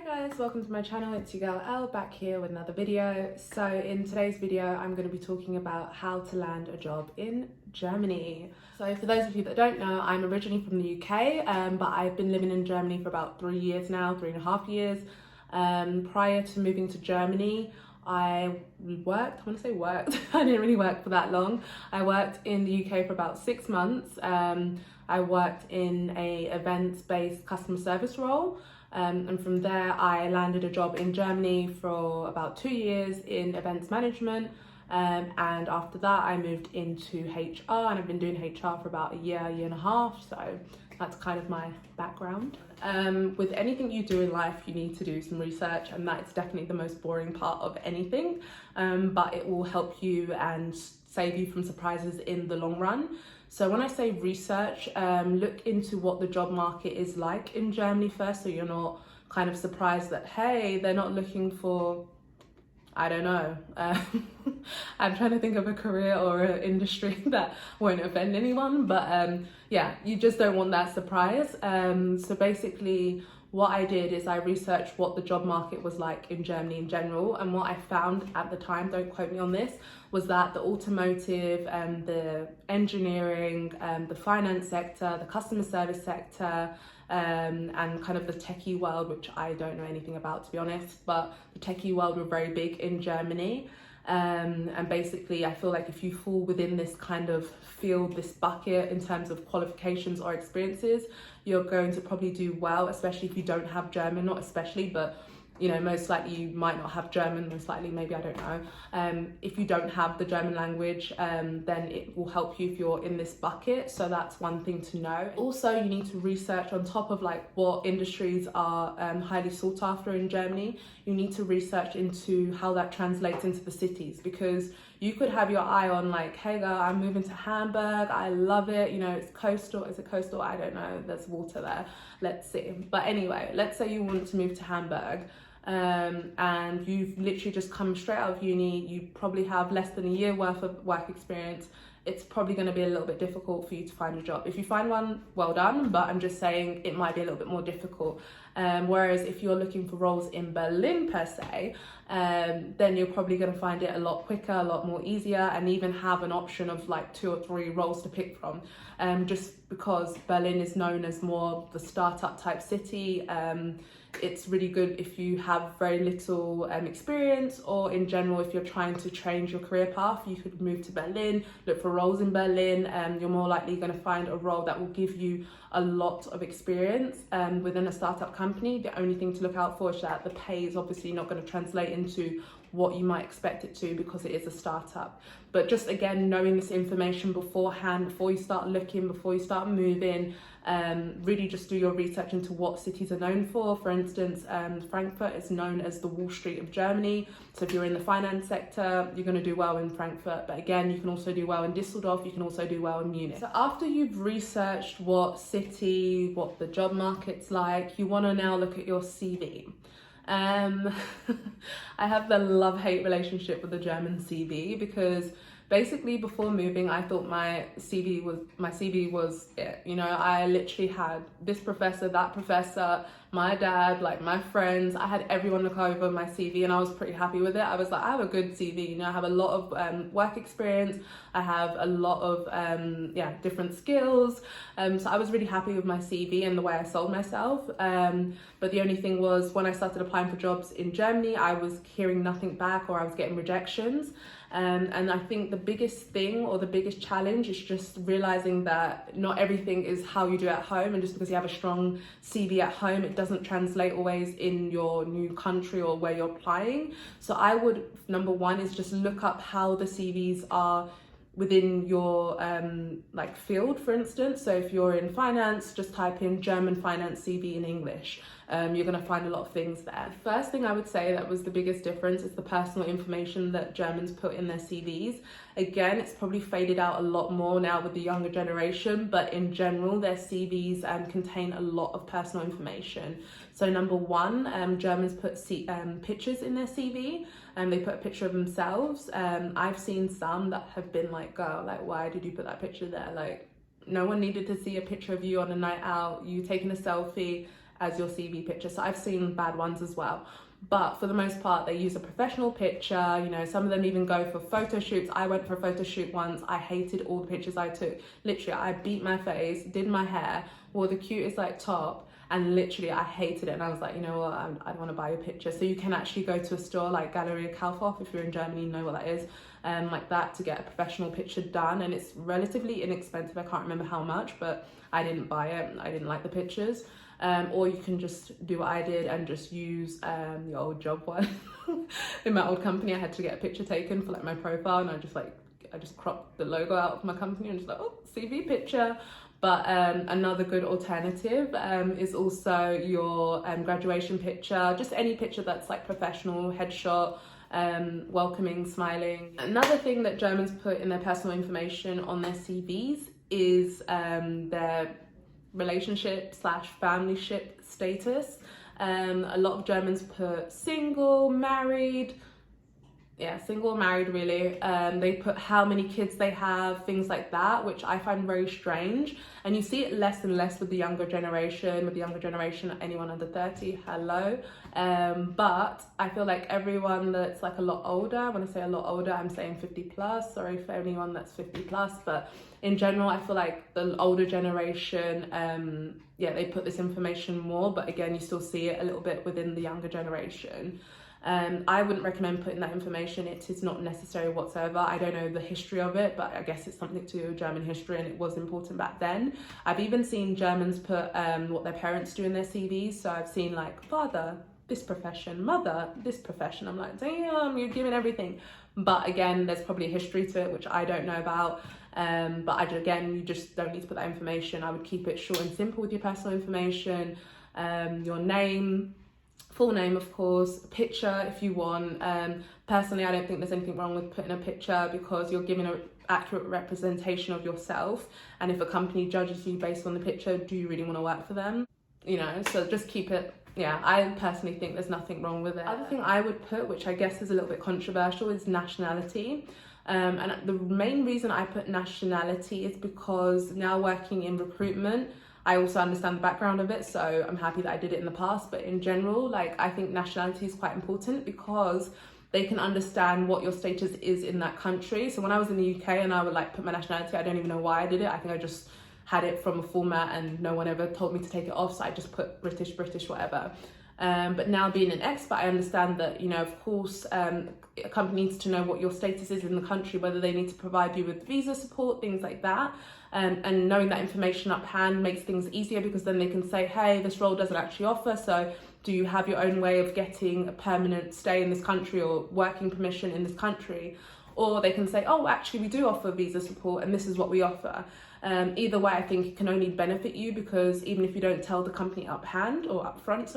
Hi guys, welcome to my channel. It's your girl Elle back here with another video. So in today's video I'm going to be talking about how to land a job in Germany. So for those of you that don't know, I'm originally from the UK, but I've been living in Germany for about 3 years now, 3.5 years. Prior to moving to Germany, I worked, I didn't really work for that long. I worked in the UK for about 6 months. I worked in a events-based customer service role. And from there I landed a job in Germany for about 2 years in events management, and after that I moved into HR, and I've been doing HR for about a year and a half, so that's kind of my background. With anything you do in life you need to do some research, and that's definitely the most boring part of anything, but it will help you and save you from surprises in the long run. So when I say research, look into what the job market is like in Germany first, so you're not kind of surprised that, hey, they're not looking for, I don't know, I'm trying to think of a career or an industry that won't offend anyone, but yeah, you just don't want that surprise. So basically what I did is I researched what the job market was like in Germany in general, and what I found at the time, don't quote me on this, was that the automotive and the engineering, the finance sector, the customer service sector, and kind of the techie world, which I don't know anything about to be honest, but the techie world were very big in Germany. And basically I feel like if you fall within this kind of field, this bucket in terms of qualifications or experiences, you're going to probably do well, especially if you don't have German, not especially, but you know, most likely you might not have German, most likely, maybe, I don't know. If you don't have the German language, then it will help you if you're in this bucket. So that's one thing to know. Also, you need to research on top of like what industries are highly sought after in Germany. You need to research into how that translates into the cities, because you could have your eye on like, hey girl, I'm moving to Hamburg, I love it, you know, it's coastal, is it coastal? I don't know, there's water there, let's see. But anyway, let's say you want to move to Hamburg, and you've literally just come straight out of uni, you probably have less than a year worth of work experience. It's probably going to be a little bit difficult for you to find a job. If you find one, well done, but I'm just saying it might be a little bit more difficult. Whereas if you're looking for roles in Berlin per se, then you're probably going to find it a lot quicker, a lot more easier, and even have an option of like 2 or 3 roles to pick from, just because Berlin is known as more the startup type city. It's really good if you have very little experience, or in general if you're trying to change your career path, you could move to Berlin, look for roles in Berlin. You're more likely going to find a role that will give you a lot of experience within a startup company. The only thing to look out for is that the pay is obviously not going to translate into what you might expect it to, because it is a startup. But just again, knowing this information beforehand, before you start looking, before you start moving, really just do your research into what cities are known for. For instance, Frankfurt is known as the Wall Street of Germany. So if you're in the finance sector, you're going to do well in Frankfurt. But again, you can also do well in Düsseldorf, you can also do well in Munich. So after you've researched what city, what the job market's like, you want to now look at your CV. I have the love-hate relationship with the German CV, because basically before moving I thought my CV was it. You know, I literally had this professor, that professor, my dad, like my friends, I had everyone look over my CV, and I was pretty happy with it. I was like, I have a good CV, you know, I have a lot of work experience, I have a lot of different skills, so I was really happy with my CV and the way I sold myself. But the only thing was, when I started applying for jobs in Germany, I was hearing nothing back, or I was getting rejections. And I think the biggest thing, or the biggest challenge, is just realizing that not everything is how you do at home, and just because you have a strong CV at home, it doesn't translate always in your new country or where you're applying. So I would, number one, is just look up how the CVs are within your like field, for instance. So if you're in finance, just type in German finance CV in English. You're going to find a lot of things there. The first thing I would say that was the biggest difference is the personal information that Germans put in their CVs. Again, it's probably faded out a lot more now with the younger generation, but in general, their CVs contain a lot of personal information. So number one, Germans put pictures in their CV, and they put a picture of themselves. I've seen some that have been like, girl, like, why did you put that picture there? Like, no one needed to see a picture of you on a night out, you taking a selfie, as your CV picture. So I've seen bad ones as well. But for the most part, they use a professional picture. You know, some of them even go for photo shoots. I went for a photo shoot once. I hated all the pictures I took. Literally, I beat my face, did my hair, wore the cutest like top, and literally I hated it. And I was like, you know what, I don't want to buy a picture. So you can actually go to a store like Galeria Kaufhof, if you're in Germany, you know what that is, like that, to get a professional picture done. And it's relatively inexpensive. I can't remember how much, but I didn't buy it. I didn't like the pictures. Or you can just do what I did and just use the old job one. In my old company, I had to get a picture taken for like my profile, and I just cropped the logo out of my company and just like, oh, CV picture. But another good alternative is also your graduation picture, just any picture that's like professional, headshot, welcoming, smiling. Another thing that Germans put in their personal information on their CVs is their relationship / familyship status. A lot of Germans put single, married, single, married really. They put how many kids they have, things like that, which I find very strange. And you see it less and less with the younger generation. Anyone under 30, hello. But I feel like everyone that's like a lot older, when I say a lot older, I'm saying 50 plus, sorry for anyone that's 50 plus, but in general, I feel like the older generation, they put this information more, but again, you still see it a little bit within the younger generation. I wouldn't recommend putting that information. It is not necessary whatsoever. I don't know the history of it, but I guess it's something to do with German history, and it was important back then. I've even seen Germans put what their parents do in their CVs. So I've seen like father, this profession, mother, this profession. I'm like, damn, you're giving everything. But again, there's probably a history to it, which I don't know about. But again, you just don't need to put that information. I would keep it short and simple with your personal information, your name, full name, of course, a picture if you want. Personally, I don't think there's anything wrong with putting a picture, because you're giving an accurate representation of yourself. And if a company judges you based on the picture, do you really want to work for them? You know, so just keep it. Yeah, I personally think there's nothing wrong with it. Other thing I would put, which I guess is a little bit controversial, is nationality. And the main reason I put nationality is because now working in recruitment, I also understand the background of it, so I'm happy that I did it in the past. But in general, like, I think nationality is quite important, because they can understand what your status is in that country. So when I was in the UK and I would like put my nationality, I don't even know why I did it. I think I just had it from a format and no one ever told me to take it off, so I just put British, whatever. But now being an expat, I understand that, you know, of course, a company needs to know what your status is in the country, whether they need to provide you with visa support, things like that. And knowing that information up hand makes things easier, because then they can say, hey, this role doesn't actually offer, so do you have your own way of getting a permanent stay in this country or working permission in this country? Or they can say, oh, actually, we do offer visa support and this is what we offer. Either way, I think it can only benefit you, because even if you don't tell the company up front,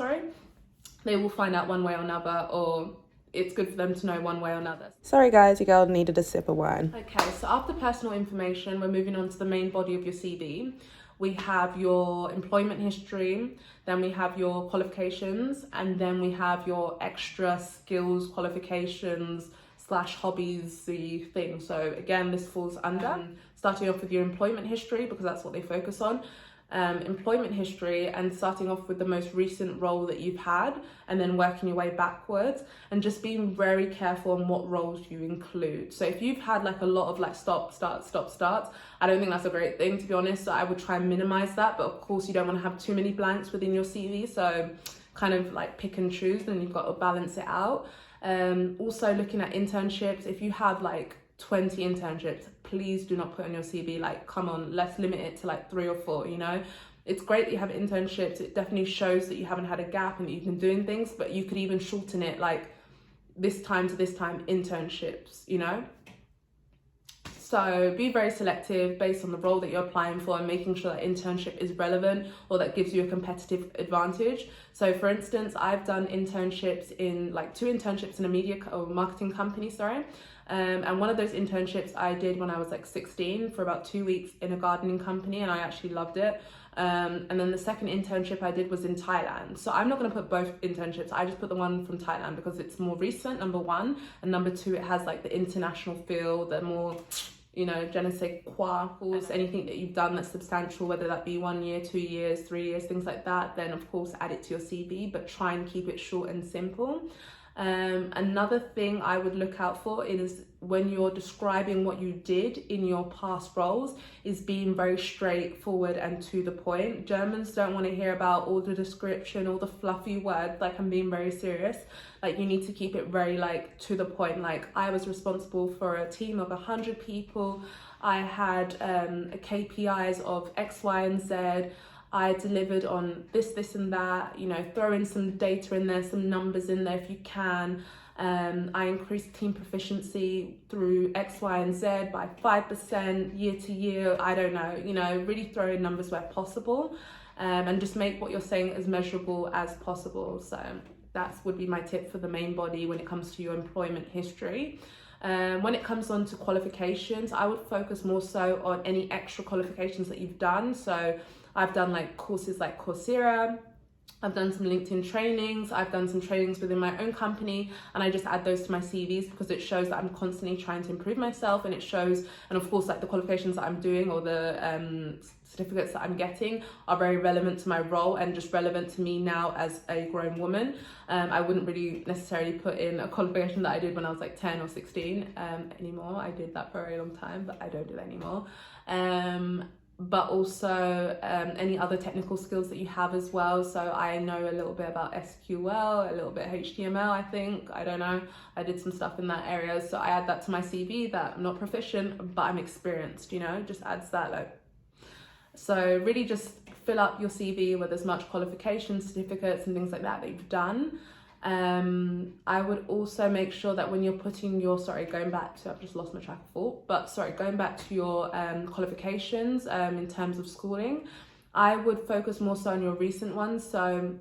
they will find out one way or another, or it's good for them to know one way or another. Sorry guys, your girl needed a sip of wine. Okay, so after personal information, we're moving on to the main body of your CV. We have your employment history, then we have your qualifications, and then we have your extra skills, qualifications / hobbies, the thing. So again, this falls under starting off with your employment history, because that's what they focus on. Employment history, and starting off with the most recent role that you've had, and then working your way backwards, and just being very careful on what roles you include. So if you've had like a lot of like stop, start, I don't think that's a great thing, to be honest. So I would try and minimize that, but of course you don't want to have too many blanks within your CV, so kind of like pick and choose, and you've got to balance it out. Also looking at internships, if you have like 20 internships, please do not put on your CV. Like, come on, let's limit it to like 3 or 4, you know. It's great that you have internships. It definitely shows that you haven't had a gap and that you've been doing things, but you could even shorten it, like this time to this time internships, you know. So be very selective based on the role that you're applying for, and making sure that internship is relevant or that gives you a competitive advantage. So for instance, I've done internships in like 2 internships in a media or marketing company, and one of those internships I did when I was like 16 for about 2 weeks in a gardening company, and I actually loved it. And then the second internship I did was in Thailand. So I'm not going to put both internships. I just put the one from Thailand because it's more recent, number one, and number two, it has like the international feel, the more you know, je ne sais quoi, anything that you've done that's substantial, whether that be 1 year, 2 years, 3 years, things like that, then of course add it to your CV, but try and keep it short and simple. Another thing I would look out for is when you're describing what you did in your past roles is being very straightforward and to the point. Germans don't want to hear about all the description, all the fluffy words. Like, I'm being very serious. Like, you need to keep it very like to the point. Like, I was responsible for a team of 100 people. I had KPIs of X, Y, and Z. I delivered on this and that, you know, throw in some data in there, some numbers in there if you can. I increased team proficiency through X, Y, and Z by 5% year to year. I don't know, you know, really throw in numbers where possible, and just make what you're saying as measurable as possible. So that would be my tip for the main body when it comes to your employment history. When it comes on to qualifications, I would focus more so on any extra qualifications that you've done. So I've done like courses like Coursera, I've done some LinkedIn trainings, I've done some trainings within my own company, and I just add those to my CVs because it shows that I'm constantly trying to improve myself, and it shows, and of course like the qualifications that I'm doing or the certificates that I'm getting are very relevant to my role and just relevant to me now as a grown woman. I wouldn't really necessarily put in a qualification that I did when I was like 10 or 16 anymore. I did that for a very long time, but I don't do that anymore. But also any other technical skills that you have as well. So I know a little bit about SQL, a little bit HTML, I think. I don't know. I did some stuff in that area. So I add that to my CV that I'm not proficient, but I'm experienced, you know, just adds that like. So really just fill up your CV with as much qualifications, certificates and things like that you've done. I would also make sure that when you're putting your, going back to your qualifications in terms of schooling, I would focus more so on your recent ones. So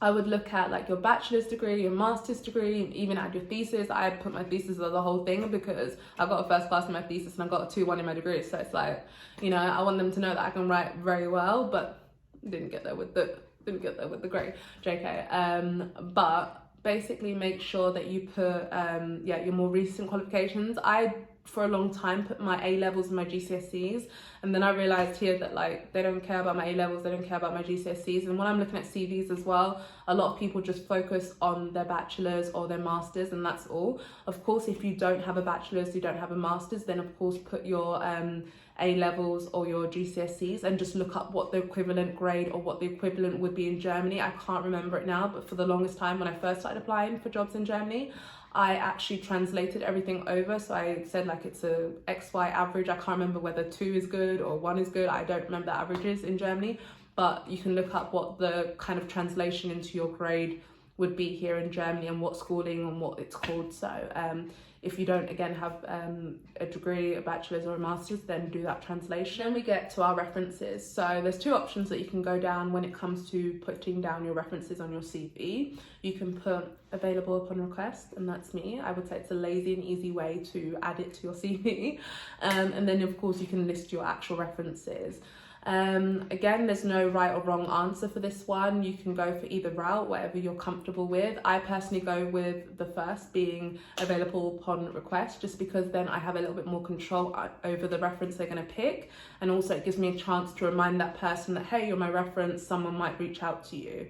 I would look at like your bachelor's degree, your master's degree, even add your thesis. I put my thesis as the whole thing because I got a first class in my thesis and I got a 2-1 in my degree. So it's like, you know, I want them to know that I can write very well, but didn't get there with the grade, JK. But basically make sure that you put your more recent qualifications. I for a long time put my A levels and my GCSEs, and then I realized here that like they don't care about my A levels, they don't care about my GCSEs. And when I'm looking at CVs as well, a lot of people just focus on their bachelor's or their master's, and that's all. Of course, if you don't have a bachelor's, you don't have a master's, then of course put your A levels or your GCSEs and just look up what the equivalent grade or what the equivalent would be in Germany. I can't remember it now, but for the longest time when I first started applying for jobs in Germany, I actually translated everything over. So I said like it's a XY average. I can't remember whether 2 is good or 1 is good. I don't remember the averages in Germany, but you can look up what the kind of translation into your grade would be here in Germany and what schooling and what it's called. So if you don't again have a degree, a bachelor's or a master's, then do that translation. Then we get to our references. So there's 2 options that you can go down when it comes to putting down your references on your CV. You can put available upon request, and that's me. I would say it's a lazy and easy way to add it to your CV. And then of course you can list your actual references. Again, there's no right or wrong answer for this one. You can go for either route, whatever you're comfortable with. I personally go with the first, being available upon request, just because then I have a little bit more control over the reference they're going to pick, and also it gives me a chance to remind that person that, hey, you're my reference, someone might reach out to you.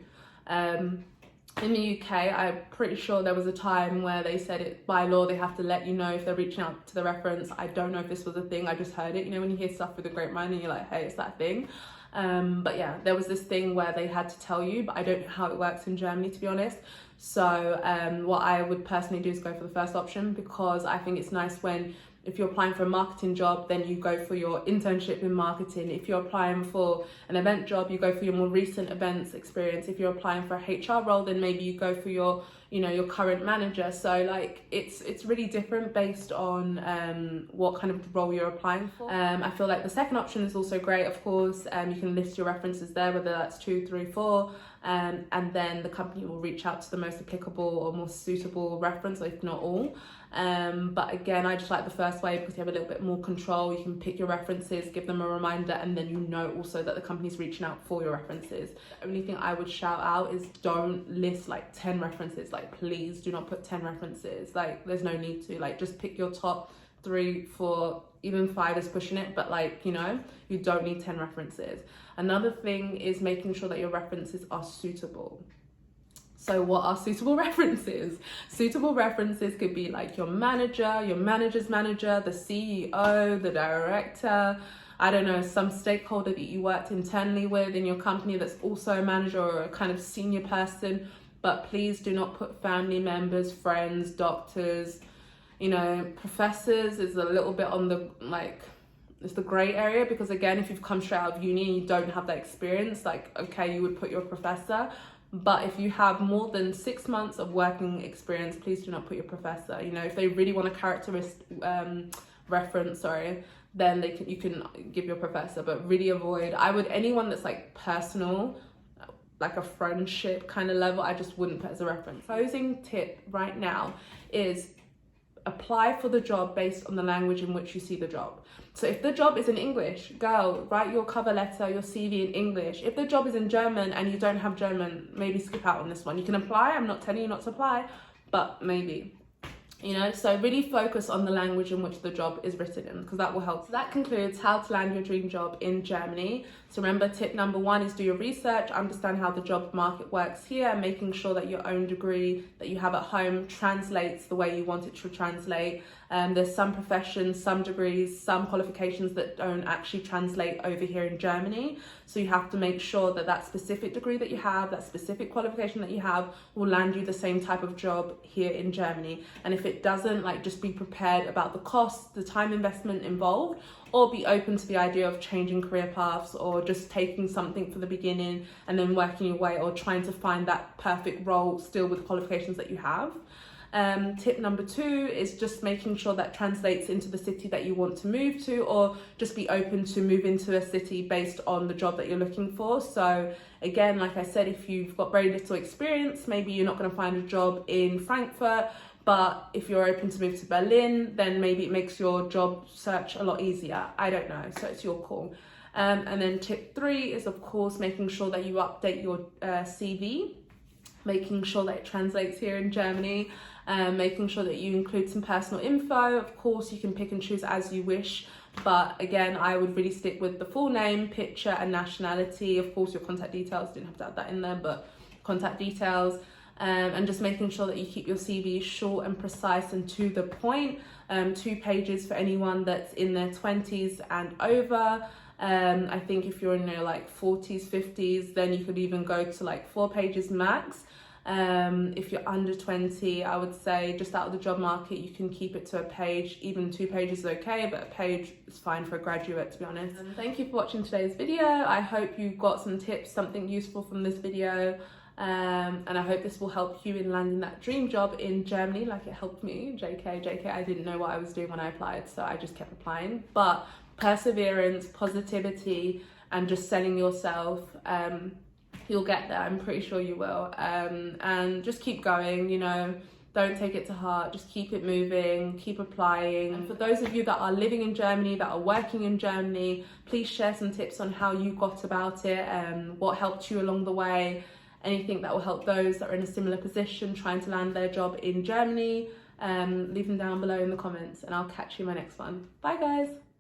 In the UK, I'm pretty sure there was a time where they said it by law they have to let you know if they're reaching out to the reference. I don't know if this was a thing, I just heard it. You know when you hear stuff with a grapevine and you're like, hey, it's that thing. But yeah, there was this thing where they had to tell you, but I don't know how it works in Germany, to be honest. So what I would personally do is go for the first option, because I think it's nice when, if you're applying for a marketing job, then you go for your internship in marketing. If you're applying for an event job, you go for your more recent events experience. If you're applying for a HR role, then maybe you go for your, you know, your current manager. So like it's really different based on what kind of role you're applying for. I feel like the second option is also great. Of course, you can list your references there, whether that's 2, 3, 4, and then the company will reach out to the most applicable or most suitable reference, if not all. But again, I just like the first way because you have a little bit more control. You can pick your references, give them a reminder, and then you know also that the company's reaching out for your references. The only thing I would shout out is don't list like 10 references. Like, please do not put 10 references. Like, there's no need to. Like, just pick your top 3, 4, even 5 is pushing it, but like, you know, you don't need 10 references. Another thing is making sure that your references are suitable. So what are suitable references? Suitable references could be like your manager, your manager's manager, the CEO, the director, I don't know, some stakeholder that you worked internally with in your company that's also a manager or a kind of senior person. But please do not put family members, friends, doctors, you know, professors is a little bit on the, like, it's the grey area, because again, if you've come straight out of uni and you don't have that experience, like, okay, you would put your professor. But if you have more than 6 months of working experience, please do not put your professor. You know, if they really want a characteristic reference, then you can give your professor, but really avoid, I would, anyone that's like personal, like a friendship kind of level, I just wouldn't put as a reference. Closing tip right now is apply for the job based on the language in which you see the job. So if the job is in English, girl, write your cover letter, your CV in English. If the job is in German and you don't have German, maybe skip out on this one. You can apply, I'm not telling you not to apply, but maybe. You know, so really focus on the language in which the job is written in, because that will help. So that concludes how to land your dream job in Germany. So remember, tip number 1 is do your research, understand how the job market works here, making sure that your own degree that you have at home translates the way you want it to translate. There's some professions, some degrees, some qualifications that don't actually translate over here in Germany. So you have to make sure that that specific degree that you have, that specific qualification that you have, will land you the same type of job here in Germany. And if it doesn't, like, just be prepared about the cost, the time investment involved, or be open to the idea of changing career paths, or just taking something for the beginning and then working your way, or trying to find that perfect role still with qualifications that you have. Tip number 2 is just making sure that translates into the city that you want to move to, or just be open to move into a city based on the job that you're looking for. So again, like I said, if you've got very little experience, maybe you're not going to find a job in Frankfurt, but if you're open to move to Berlin, then maybe it makes your job search a lot easier. I don't know, so it's your call. And then tip 3 is, of course, making sure that you update your CV, making sure that it translates here in Germany, making sure that you include some personal info. Of course, you can pick and choose as you wish, but again, I would really stick with the full name, picture, and nationality. Of course, your contact details, didn't have to add that in there, but contact details. And just making sure that you keep your CV short and precise and to the point. 2 pages for anyone that's in their 20s and over. I think if you're in your like 40s, 50s, then you could even go to like 4 pages max. If you're under 20, I would say just out of the job market, you can keep it to a page. Even 2 pages is okay, but a page is fine for a graduate, to be honest. And thank you for watching today's video. I hope you got some tips, something useful from this video. And I hope this will help you in landing that dream job in Germany like it helped me. JK, I didn't know what I was doing when I applied, so I just kept applying. But perseverance, positivity, and just selling yourself, you'll get there. I'm pretty sure you will. And just keep going, you know, don't take it to heart, just keep it moving, keep applying. And for those of you that are living in Germany, that are working in Germany, please share some tips on how you got about it, what helped you along the way, anything that will help those that are in a similar position trying to land their job in Germany. Leave them down below in the comments, and I'll catch you in my next one. Bye guys.